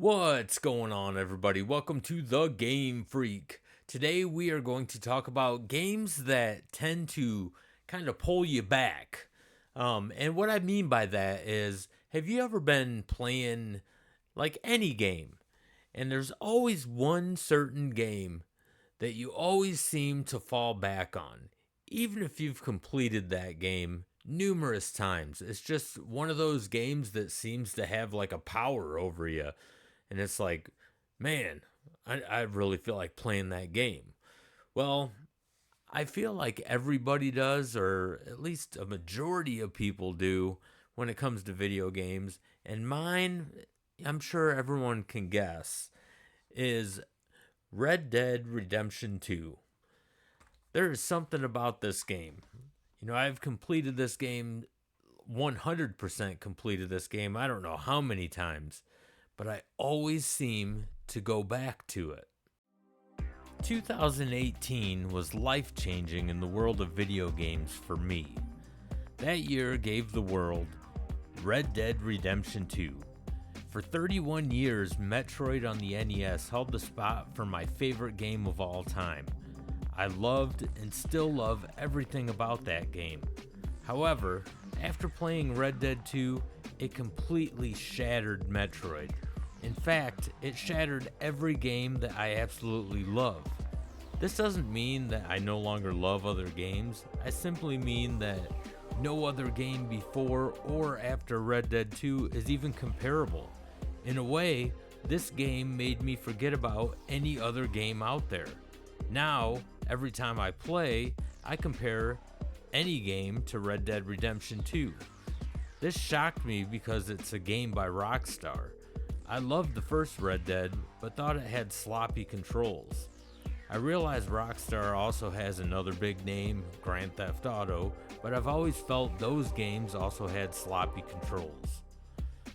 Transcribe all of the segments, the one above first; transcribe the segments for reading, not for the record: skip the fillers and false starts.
What's going on, everybody? Welcome to the Game Freak. Today we are going to talk about games that tend to kind of pull you back. And what I mean by that is, have you ever been playing like any game, and there's always one certain game that you always seem to fall back on, even if you've completed that game numerous times? It's just one of those games that seems to have like a power over you. And it's like, man, I really feel like playing that game. Well, I feel like everybody does, or at least a majority of people do, when it comes to video games. And mine, I'm sure everyone can guess, is Red Dead Redemption 2. There is something about this game. I've completed this game, 100% completed this game, I don't know how many times, but I always seem to go back to it. 2018 was life-changing in the world of video games for me. That year gave the world Red Dead Redemption 2. For 31 years, Metroid on the NES held the spot for my favorite game of all time. I loved and still love everything about that game. However, after playing Red Dead 2, it completely shattered Metroid. In fact, it shattered every game that I absolutely love. This doesn't mean that I no longer love other games. I simply mean that no other game before or after Red Dead 2 is even comparable. In a way, this game made me forget about any other game out there. Now, every time I play, I compare any game to Red Dead Redemption 2. This shocked me because it's a game by Rockstar. I loved the first Red Dead, but thought it had sloppy controls. I realize Rockstar also has another big name, Grand Theft Auto, but I've always felt those games also had sloppy controls.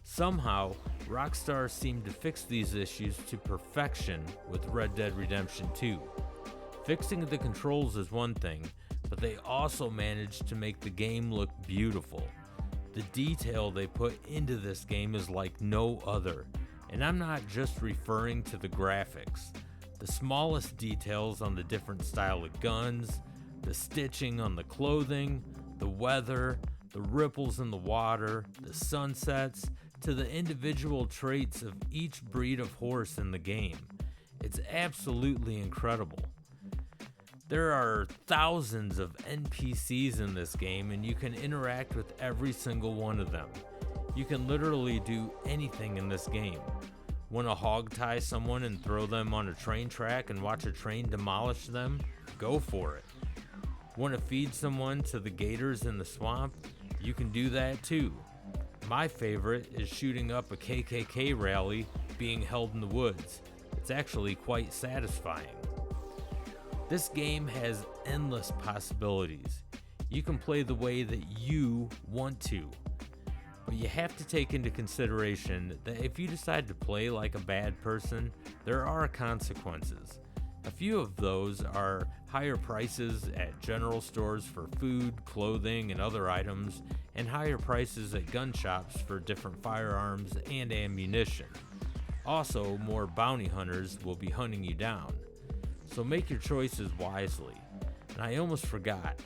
Somehow, Rockstar seemed to fix these issues to perfection with Red Dead Redemption 2. Fixing the controls is one thing, but they also managed to make the game look beautiful. The detail they put into this game is like no other, and I'm not just referring to the graphics. The smallest details on the different style of guns, the stitching on the clothing, the weather, the ripples in the water, the sunsets, to the individual traits of each breed of horse in the game. It's absolutely incredible. There are thousands of NPCs in this game, and you can interact with every single one of them. You can literally do anything in this game. Want to hog tie someone and throw them on a train track and watch a train demolish them? Go for it. Want to feed someone to the gators in the swamp? You can do that too. My favorite is shooting up a KKK rally being held in the woods. It's actually quite satisfying. This game has endless possibilities. You can play the way that you want to, but you have to take into consideration that if you decide to play like a bad person, there are consequences. A few of those are higher prices at general stores for food, clothing, and other items, and higher prices at gun shops for different firearms and ammunition. Also, more bounty hunters will be hunting you down. So make your choices wisely. And I almost forgot.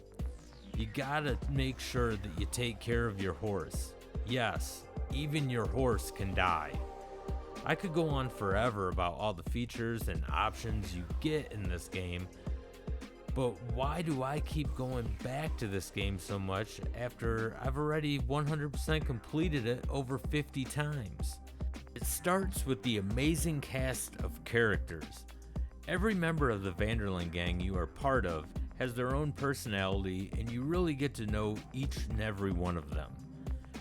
You gotta make sure that you take care of your horse. Yes, even your horse can die. I could go on forever about all the features and options you get in this game, but why do I keep going back to this game so much after I've already 100% completed it over 50 times? It starts with the amazing cast of characters. Every member of the Vanderlyn gang you are part of has their own personality, and you really get to know each and every one of them.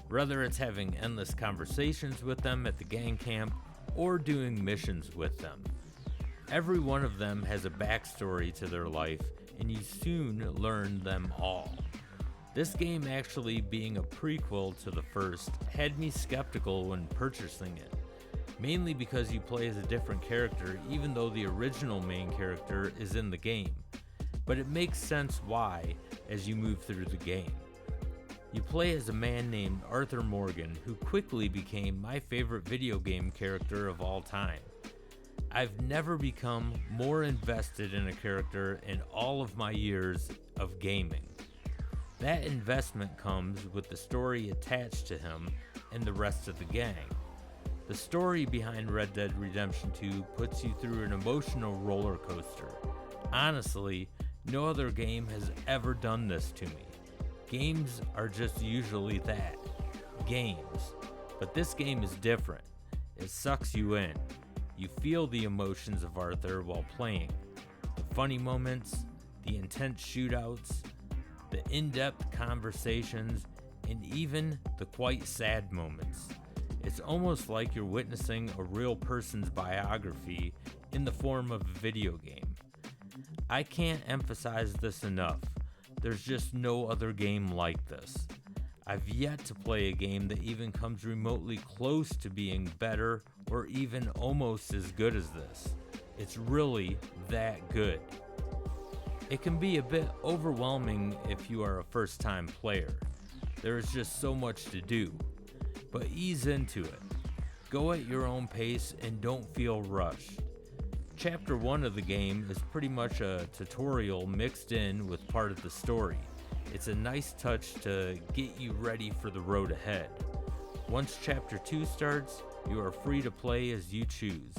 Whether it's having endless conversations with them at the gang camp or doing missions with them. Every one of them has a backstory to their life, and you soon learn them all. This game actually being a prequel to the first had me skeptical when purchasing it. Mainly because you play as a different character even though the original main character is in the game. But it makes sense why as you move through the game. You play as a man named Arthur Morgan, who quickly became my favorite video game character of all time. I've never become more invested in a character in all of my years of gaming. That investment comes with the story attached to him and the rest of the gang. The story behind Red Dead Redemption 2 puts you through an emotional roller coaster. Honestly, no other game has ever done this to me. Games are just usually that, games. But this game is different. It sucks you in. You feel the emotions of Arthur while playing. The funny moments, the intense shootouts, the in-depth conversations, and even the quite sad moments. It's almost like you're witnessing a real person's biography in the form of a video game. I can't emphasize this enough. There's just no other game like this. I've yet to play a game that even comes remotely close to being better or even almost as good as this. It's really that good. It can be a bit overwhelming if you are a first-time player. There is just so much to do, but ease into it. Go at your own pace and don't feel rushed. Chapter 1 of the game is pretty much a tutorial mixed in with part of the story. It's a nice touch to get you ready for the road ahead. Once Chapter 2 starts, you are free to play as you choose.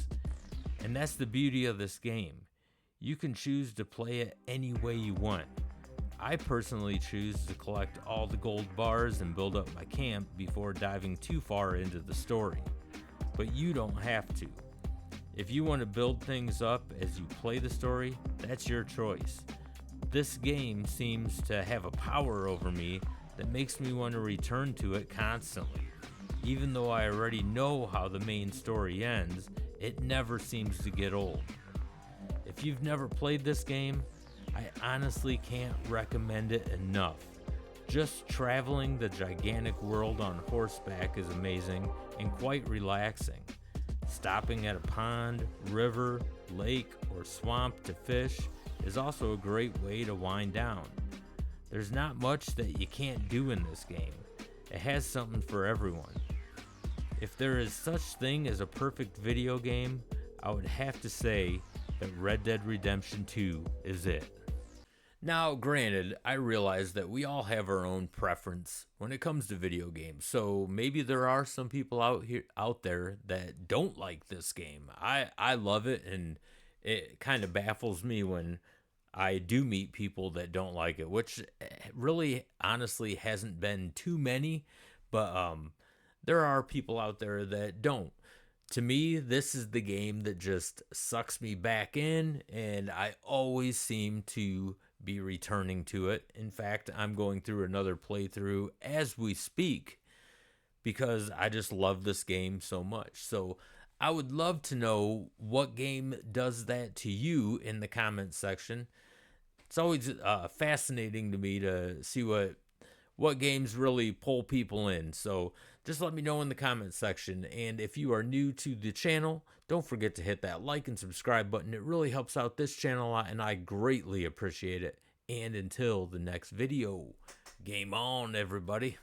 And that's the beauty of this game. You can choose to play it any way you want. I personally choose to collect all the gold bars and build up my camp before diving too far into the story. But you don't have to. If you want to build things up as you play the story, that's your choice. This game seems to have a power over me that makes me want to return to it constantly. Even though I already know how the main story ends, it never seems to get old. If you've never played this game, I honestly can't recommend it enough. Just traveling the gigantic world on horseback is amazing and quite relaxing. Stopping at a pond, river, lake, or swamp to fish is also a great way to wind down. There's not much that you can't do in this game. It has something for everyone. If there is such thing as a perfect video game, I would have to say that Red Dead Redemption 2 is it. Now, granted, I realize that we all have our own preference when it comes to video games, so maybe there are some people out there that don't like this game. I love it, and it kind of baffles me when I do meet people that don't like it, which really honestly hasn't been too many, but there are people out there that don't. To me, this is the game that just sucks me back in, and I always seem to be returning to it. In fact, I'm going through another playthrough as we speak because I just love this game so much. So I would love to know what game does that to you in the comments section. It's always fascinating to me to see what games really pull people in. So just let me know in the comments section. And if you are new to the channel, don't forget to hit that like and subscribe button. It really helps out this channel a lot, and I greatly appreciate it. And until the next video, game on, everybody.